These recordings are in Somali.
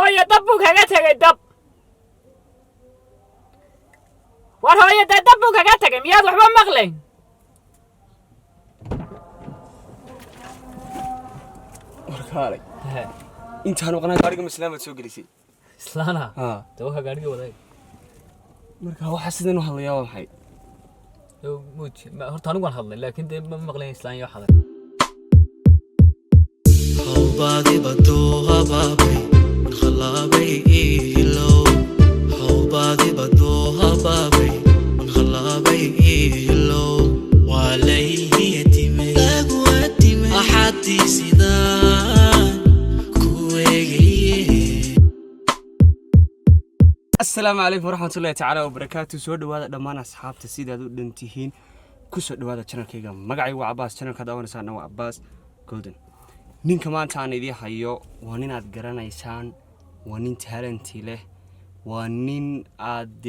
hooyo dab buu kaga tegay dab war hooyo dab buu kaga tegay miyaad waxba maqlayn warkaalay intaan qanaa gaariga maslaamad soo gelisay islaana dawka gaariga waday marka waxa sidan u hadlayaa waxay horta anigu waan hadlay laakiin de ma maqlayn islaan iyo hadal hawbaadi badoo habaabay khalabay ilo hawbaadi badoo habaabay khalabay ilo walayhi yatime agwatime ahadi sidaan kuweeye السلام عليكم ورحمة الله تعالى وبركاته سو دواada dhamaan asxaabta sidaad u dhantihiin ku soo dhawaada channelkayga magacay waa Abbas channelka daawanaysan waa Abbas Golden ninka maanta aan idin hayo waa nin aad garanaysaan waa nin talent leh waa nin aad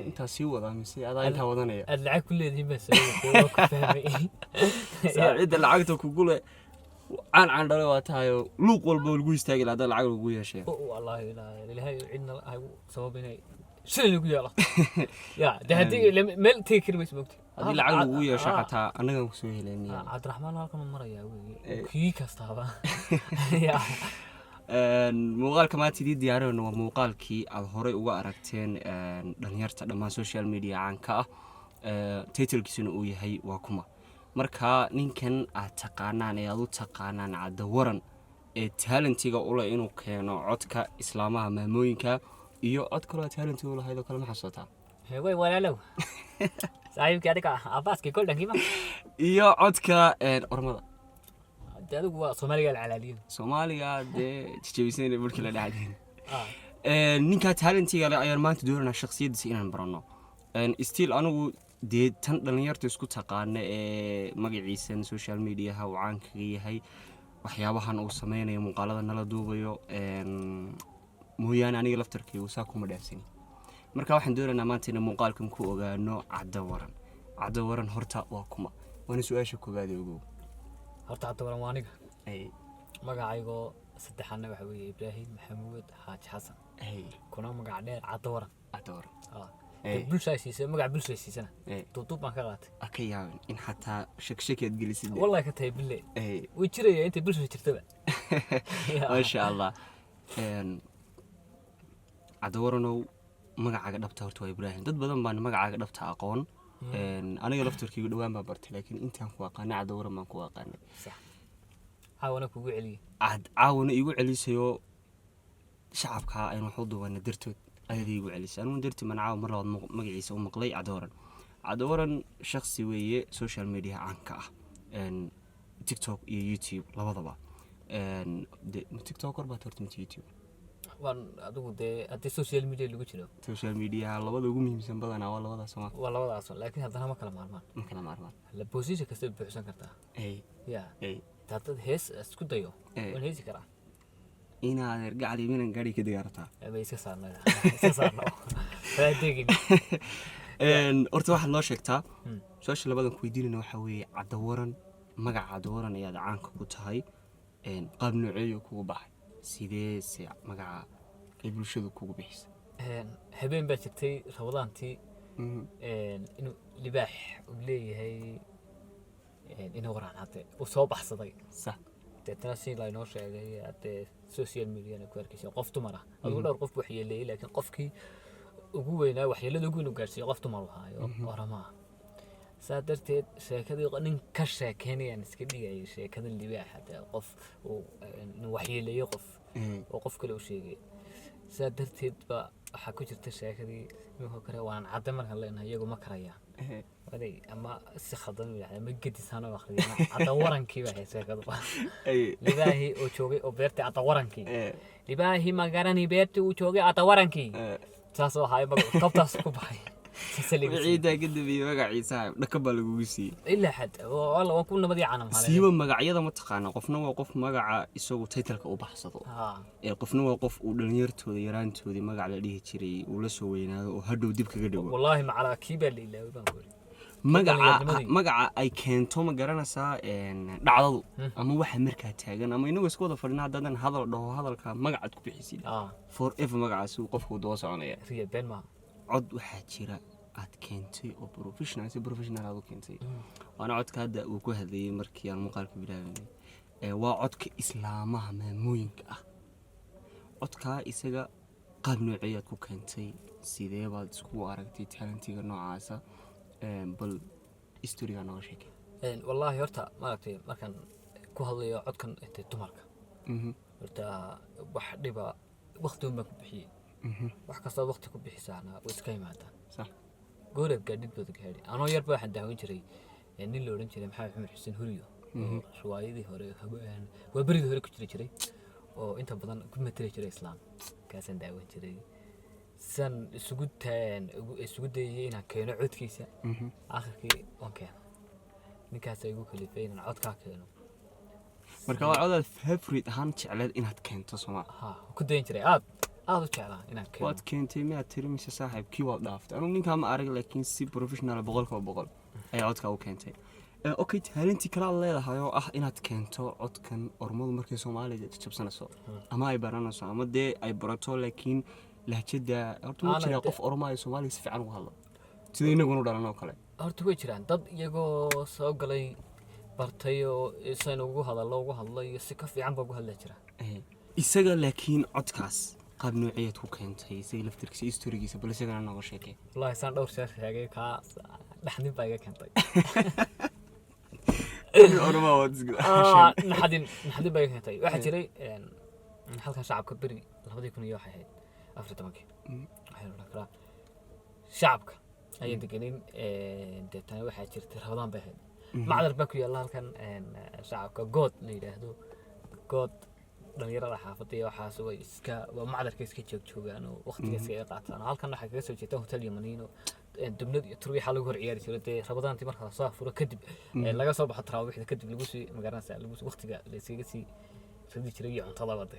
inta si wada mise aad inta wadanaya lacag kulleedii bas oo ku fahmay saacida lacagta ku gule عن دلوا واتايو لوق والبول جوي استاجل هذا العقل وجوي شيء والله لا هاي عندنا هاي سببنا شنو اللي يقول يا ده هدي مل تيكر بس بوقت هذه العقل وجوي شحتها أنا مسوي لاني عبد الرحمن هالكم مرة يا وي كيك استهبا يا موقال كمان تدي دياره إنه موقال كي الهراء وأركتين دنيارت دما سوشيال ميديا عنك تيتل كيسون ويا هاي وكما marka ninkan aad taqaanaan ee aad u taqaanaan Cadda Waran ee talentiga u leh inuu keeno codka islaamaha maamooyinka iyo cod kale talentiga u lahayd oo kala ma xasuutaa way walaalow saaxiibkii adiga Abbaaski Golden kima iyo codka ormada adigu waa Soomaaliga de jijibisay markii la dhacday ninka talentiga leh ayaan maanta dooranaa shakhsiyadiisa inaan barano still anigu dee tan dhalinyarta isku taqaana ee magaciisan social media ha uu caan kaga yahay waxyaabahan uu sameeyo muuqaalada nala duubayo mooyaan aniga laftarkaygu saa kuma dhaafsani marka waxaan doonaynaa maanta in muuqaalkan ku ogaano Cadda Waran horta waa kuma waana su'aasha koowaad ee ugu horta Cadda Waran waa aniga magacaygo saddexaadna waxa weeye Ibraahim Maxamuud Xaaji Xasan kuna magac dheer Cadda Waran bulshaysiisa magac bulshaysiisana duuduub baan ka qaatay akayaan in xataa shakshakaad gelisid wallahi ka tahay bille way jiraya inta bulshada jirtaba ma sha Allah Cadda Waran magacaaga dhabta horta waa Ibraahim dad badan baan magacaaga dhabta aqoon aniga laftarkaygu dhawaan baan bartay laakiin intaan ku aqaanay Cadda Waran baan ku aqaanay sax caawana kugu celiyay caawana igu celisayo shacabka aynu wax u duubana dartood ayay igu celisay anu dirti manacaa mar labaad magaciisa u maqlay Cadda Waran shakhsi weeye social media caanka ah TikTok iyo YouTube labadaba TikTok baa horta YouTube waan adigu de hadii social media lagu jiro social media labada ugu muhiimsan badanaa waa labadaas waa labadaas laakiin haddana ma kala maarmaan la position kasta buuxsan kartaa taatad hees isku dayo waan heesi karaa inaad ergacli minan gaari ka digaartaa ay iska saarno raadegin horta waxa loo sheegtaa su'aasha labadan ku weydiinayna waxa weeye Cadda Waran magaca Cadda Waran ayaad caanka ku tahay qaab nooceeyo kugu baxay sidee si magaca ay bulshadu kugu bixisay habeen baa jirtay Ramadaantii inuu libaax u leeyahay inuu waran hadda u soo baxsaday sax تناسي لا ينوش على السوشيال ميديا كواركيس قفت مرة أقول له قف وحيلي لكن قفكي وجوينا وحيلي لقول نقارسي قفت مرة هاي ورما سادرت شيكدي قنن كشك هني يعني سكدي أي شيء كذا اللي بيع حتى قف وحيلي يقف وقف كل شيء سادرت بقى حكوجت الشيكدي مو كره وأنا عدمر هلا إنها يجو مكريا ودي أما استخدموا يعني مجد سنة وآخر يعني Cadda Waran كي واحد سكذا لباهي وشوقي وبرتي Cadda Waran كي لباهي ما قرني برتي وشوقي Cadda Waran كي تاسو هاي بقى كبتاس كوباي عيدا قد بي magaciisa dhakaba lagu sii ila had والله waan ku nabadii caanam hale siiba magacyada ma taqaan qofna waa qof magaca isagu title-ka u baxsado qofna waa qof uu dhalinyartooda yaraantooda magac la dhihi jiray uu la soo weynaado oo hadhow dib kaga dhawo wallahi macala kiiba leeyahay baan ku magaca ay keento ma garanaysaa dhacdadu ama waxa markaa taagan ama inagoo iska wada fadhina haddaadan hadal dhaho hadalka magacaad ku bixisid forever magacaasi uu qofku daba soconaya riya been maaha cod waxaa jira aad keentay oo professional aad u keentay waana codka hadda uu ku hadlayay markii aan muuqaalka bilaabanay waa codka islaamaha maamooyinka ah codkaa isaga qaab nooceeyaad ku keentay sidee baad isku aragtay talentiga noocaasa bal historiga nooga sheekay wallaahi horta maaragtay markaan ku hadlayo codkan intay dumarka horta wax dhiba waqti baan ku bixiyey wax kasta waqti ku bixisaana way iska yimaadaan sax gooreed gaadhid baad gaadhi anoo yarba waxaan daawan jiray nin la odhan jiray maxamed xumar xuseen huriyo riwaayadii hore waa beridii hore ku jiri jiray oo inta badan ku matali jiray islaam kaasaan daawan jiray san isugu dayay inaan keeno codkiisa aakhirkii waan keeno ninkaas igu kalifay inaan codkaa keeno marka waa codaad favorite ahaan jecleed inaad keento Soomaa ku dayn jiray aad u jeclaa inaan keeno waad keentay miyaad tiri mise saaxiibkii waad dhaaftay anu ninkaa ma arag laakiin si professional 100% ayaa codkaa u keentay okay talenti kala leedahay oo ah inaad keento codkan ormadu markay Soomaaliga jabsanayso ama ay baranayso ama dee ay barato laakiin lahjada horta ma jira qof Oromada Soomaaliga si fiican uga hadla sida inaguna dhalan oo kale horta way jiraan dad iyagoo soo galay bartay oo isaan ugu hadlay si ka fiican baa ugu hadla jira isaga laakiin codkaas qaab nooceed ku keentay isaga laftirkiisa historigiisa bal isagana nooga sheekay wallahi saan dhowr sheekh sheegay ka dhaxdin baa iga keentay Oromada wad isku naxdin baa iga keentay waxa jiray halkan shacabka bari 2000 iyo waxay ahayd 14 waxay oran karaa shacabka ay deganeen deetana waxaa jirtay Ramadaan bay ahayd macdar baa ku yaala halkan shacabka good la yiraahdo good dhalinyarada xaafadda iyo waxaas way iska macdarka iska joogaan oo waqtiga iska qaataan halkan waxa kaga soo jeeta hotel Yamaniino dubnad iyo turwixa lagu hor ciyaari jiray Ramadaantii marka la soo furo kadib laga soo baxo taraawixda kadib lagu sii magaranaysa lagu waqtiga la iskaga sii soo jiray iyo cuntada wada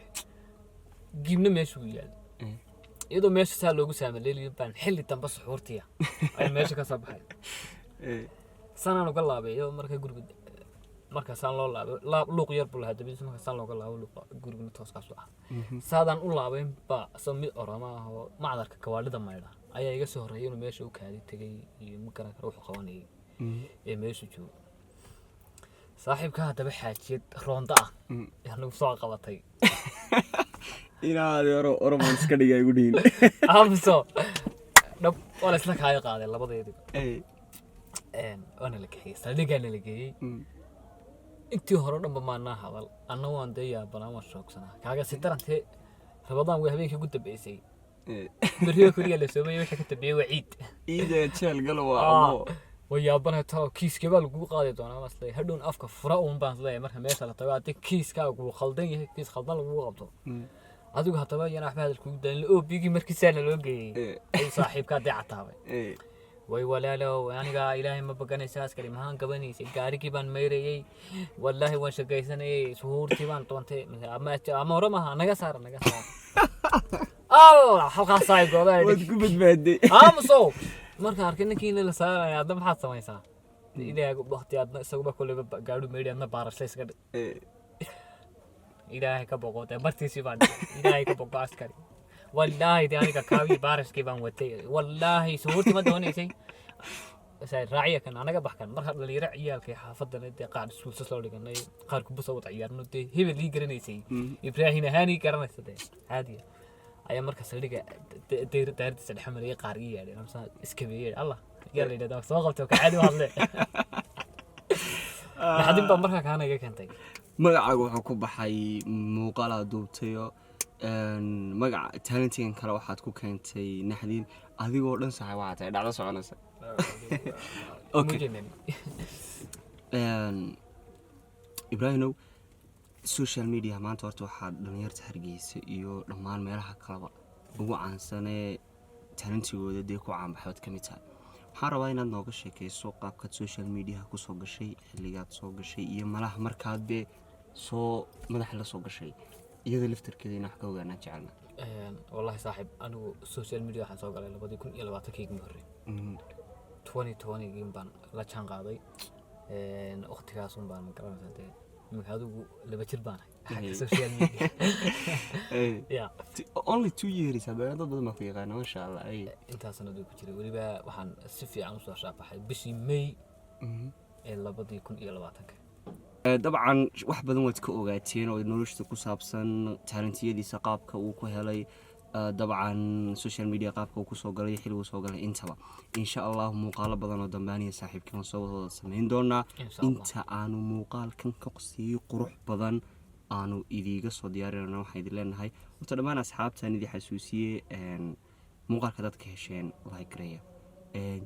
gibna meeshu yaal iyadoo meesha saa loogu saamaleeyay baan xilli dambe suxuurtiya ay meesha ka soo baxay sanaan uga laabeeyo marka guriga marka saan loo laabo luuq yar buu lahaa dabadiisa marka saan looga laabo luuq guriga tooskaas ah saadaan u laabeyn ba samid Oroma ah oo macdarka kawaalida maydha ayaa iga soo horeeyay inuu meesha u kaadi tagay iyo ma garan karo wuxuu qabanayay meesha joogo saaxiibka hadaba xaajiyad roonda ah anagu soo qabatay inaad Oromo iska dhigay ugu dhiin amso dhab wala isla kaaya qaaday labadeedii ana la kaxay saldhigana la geeyay intii hore dhanba maana hadal anna waan deeyaa banaan shoogsana kaaga si tarantee Ramadaan way habeenkii ugu dambeysay bariyo kaliya la soomay waxa ka tabiyay waciid iida jeel gal waa ويابنا تاو كيس كبال جو قاضي دونا مثلا هدون أفكار فراء بان زي مرة مثلا تبع كيس كاو خلدين كيس خلدان لو قبضه هذوك هتبع ينا أحمد الكود لو بيجي مركز سنة لو جي أي صاحب كده عتابة وي ولا لو يعني قا إلهي ما بقى نساس كريم هان كبني سكاري كيبان ميري والله وش جايسني سهور كيبان طنتي أما رمها نجسار حلقة صايب قاضي وتقبض بهدي صو marka arkinkii la saaraya dab maxaad samaysaa ilaahay waqtiyaadna isagu kulli gaadhu meediyana baarashay iska ilaahay ka boqotay bartiisi baan ilaahay ka boqo askari wallahi aniga kaawi baaraskii baan watay wallahi suurti ma doonaysay say raaciya kan anaga baxkan marka dhalinyaro ciyaalkay xaafadana ee qaar isku soo dhiganay qaar ku busoo wada ciyaarno hebel lii garanaysay ibraahin ahani garanaysadee caadi ayaa marka saldhiga daartiisa dhaxmariyay qaar ii yaadhay amsa iska beeyay Allah yaa leeyahay soo qabtay ka caadi hadle hadin ba marka kaana iga keentay magacaagu wuxuu ku baxay muuqaal duubtayo magaca talentigan kale waxaad ku keentay naxdin adigoo dhan saxay waxa tahay dhacdo soconaysa okay Ibrahim social media maanta horta waxa dhalinyarta Hargeysa iyo dhammaan meelaha kale ugu caansan talentigooda ku caanbaxood kamid tahay waxaan rabaa inaad nooga sheekayso qaabka social media ku soo gashay xilligaad soo gashay iyo malaha markaad soo madax la soo gashay iyada laftirkeeda wax ka ogaanaa jecelna wallahi saaxiib anigu social media waxaan soo galay 2020 kii hore 2020 baan la jaan qaaday waqtigaas un baan magaranaysaa dee iminka adigu 2 jir baan ahay social media yeah only 2 years hadda dad badan ma ku yaqaan ma sha Allah ay inta sanad ku jiray waliba waxaan si fiican u soo shaabaxay bishii May 2020 dabcan wax badan waad ka ogaateen oo noloshiisa ku saabsan talentiyadiisa qaabka uu ku helay dabcan social media qaabka uu ku soo galay xilligu soo galay intaba insha Allah muuqaalo badan oo dambaaniya saaxiibkeen soo wada sameyn doona inta aanu muuqaalkan ka qosiyay qurux badan aanu idiga soo diyaarinayno waxaan idin leenahay horta dhammaan asxaabtaan idin xasuusiyay muuqaalka dadka hesheen like gareeya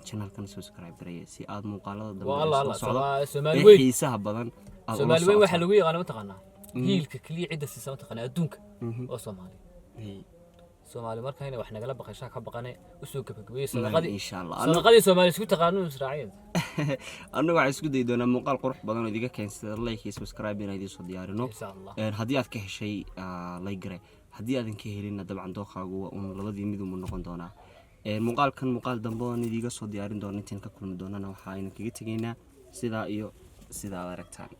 channelkan subscribe gareeya si aad muuqaalada dambe soo socdo xiisaha badan Soomaali weyn waxa lagu yaqaan mataqaanaa hiilka kaliya cidda siisa mataqaanaa adduunka oo Soomaali Soomaali marka inay wax nagala baqashaa ka baqane u soo gabagabeeyay sanadqadii Soomaali isku taqaano Israaciil annagu waxaan isku day doonaa muuqaal qurux badan oo idiga keensada like iyo subscribe inay idin soo diyaarino haddii aad ka heshay like gare haddii aadan ka helina dabcan dooqaagu waa un labadii mid uu noqon doonaa muuqaalkan muuqaal dambe oo idiga soo diyaarin doona intaan ka kulmi doonana waxa aynu kaga tageynaa sidaa iyo sidaa aragtaan